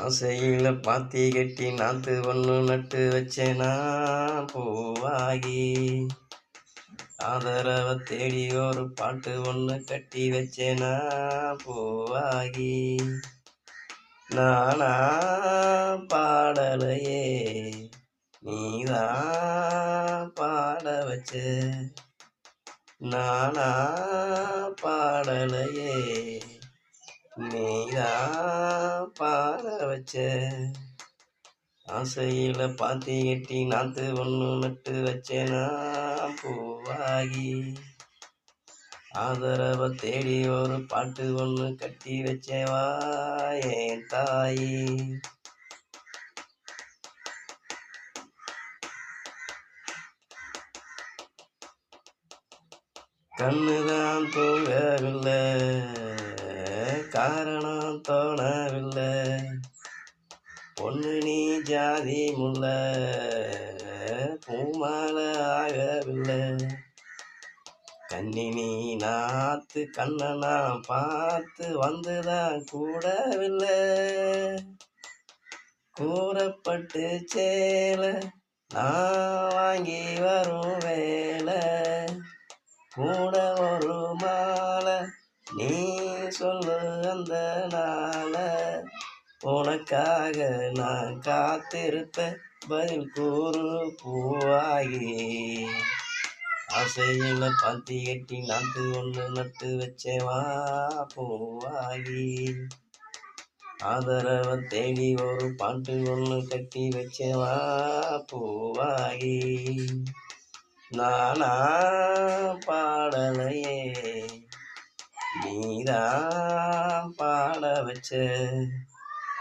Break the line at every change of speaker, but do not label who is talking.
ஆசையில பாத்தி கட்டி நாத்து ஒன்று நட்டு வச்சேனா பூவாகி. ஆதரவை தேடி ஒரு பாட்டு ஒன்று கட்டி வச்சேனா பூவாகி. நானா பாடலையே நீதான் பாட வச்ச. நானா பாடலையே நீதான் பாட வச்ச. ஆசையில பாத்தி கட்டி நாத்து ஒன்று நட்டு வச்சேனா பூவாகி. ஆதரவை தேடி ஒரு பாட்டு ஒன்று கட்டி வச்சேவா என் தாயி. கண்ணுதான் தூங்கவில்லை, காரணம் தோணவில்லை. பொண்ணு நீ ஜாதி முல்ல, பூமால ஆகவில்லை. கண்ணினி நாத்து கண்ணனா பார்த்து வந்துதான் கூடவில்லை. கூறப்பட்டு சேலை நான் வாங்கி வரும் வேலை. கூட ஒரு மாலை நீ சொல்லு அந்த நாள. உனக்காக நான் காத்திருப்பேன் பதில் கூறு பூவாகி. ஆசையில பாத்தி கட்டி நாத்து ஒன்று நட்டு வச்சேவா பூவாகி. ஆதரவை தேடி ஒரு பாட்டு ஒன்று கட்டி வச்சேவா பூவாகி. நானா பாடலையே நீதான் பாட வச்ச.